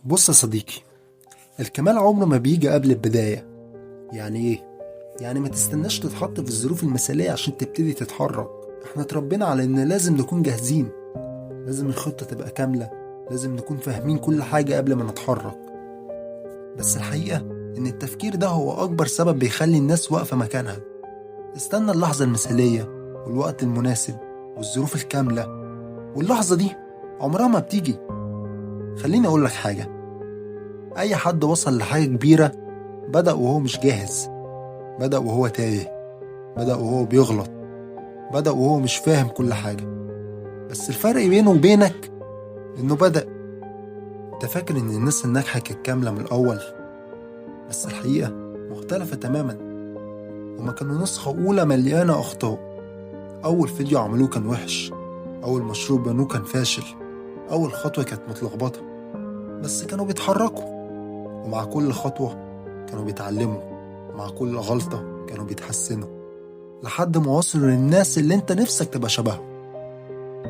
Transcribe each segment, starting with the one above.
بص يا صديقي، الكمال عمره ما بيجي قبل البداية. يعني ايه؟ يعني ما تستناش تتحط في الظروف المثالية عشان تبتدي تتحرك. احنا اتربينا على ان لازم نكون جاهزين، لازم الخطة تبقى كاملة، لازم نكون فاهمين كل حاجة قبل ما نتحرك. بس الحقيقة ان التفكير ده هو اكبر سبب بيخلي الناس واقفة مكانها. استنى اللحظة المثالية والوقت المناسب والظروف الكاملة، واللحظة دي عمرها ما بتيجي. خليني اقولك حاجة، اي حد وصل لحاجة كبيرة بدأ وهو مش جاهز، بدأ وهو تايه، بدأ وهو بيغلط، بدأ وهو مش فاهم كل حاجة. بس الفرق بينه وبينك إنه بدأ. أنت فاكر إن الناس الناجحة كانت كاملة من الأول، بس الحقيقة مختلفة تماما. هما كانوا نسخة أولى مليانة أخطاء. أول فيديو عملوه كان وحش، أول مشروع بنوه كان فاشل، أول خطوة كانت متلخبطة، بس كانوا بيتحركوا. ومع كل خطوة كانوا بيتعلموا، ومع كل غلطة كانوا بيتحسنوا، لحد ما وصلوا للناس اللي انت نفسك تبقى شبههم.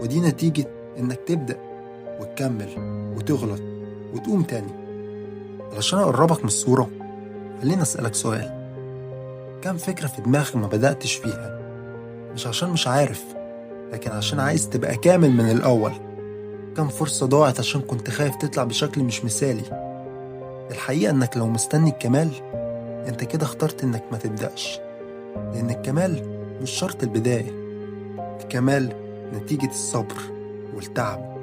ودي نتيجة انك تبدأ وتكمل وتغلط وتقوم تاني. علشان اقربك من الصورة، خليني اسألك سؤال: كم فكرة في دماغك ما بدأتش فيها؟ مش عشان مش عارف، لكن عشان عايز تبقى كامل من الأول. كم فرصة ضاعت عشان كنت خايف تطلع بشكل مش مثالي؟ الحقيقة انك لو مستني الكمال، انت كده اخترت انك ما تبدأش. لان الكمال مش شرط البداية. الكمال نتيجة الصبر والتعب،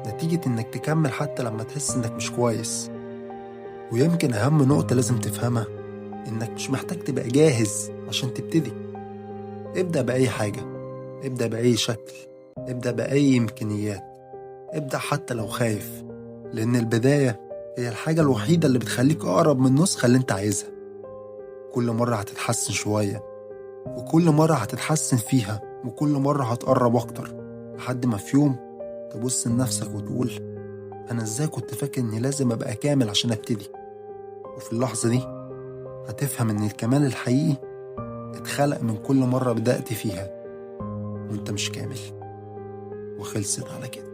نتيجة إنك تكمل حتى لما تحس إنك مش كويس. ويمكن أهم نقطة لازم تفهمها، إنك مش محتاج تبقى جاهز عشان تبتدي. ابدأ بأي حاجة، ابدأ بأي شكل، ابدأ بأي إمكانيات، ابدأ حتى لو خايف. لأن البداية هي الحاجة الوحيدة اللي بتخليك أقرب من النسخة اللي أنت عايزها. كل مرة هتتحسن شوية، وكل مرة هتتحسن فيها، وكل مرة هتقرب أكتر، لحد ما في يوم تبص لنفسك وتقول: أنا إزاي كنت فاكر إني لازم أبقى كامل عشان أبتدي؟ وفي اللحظة دي هتفهم إن الكمال الحقيقي اتخلق من كل مرة بدأت فيها وإنت مش كامل. وخلصت على كده.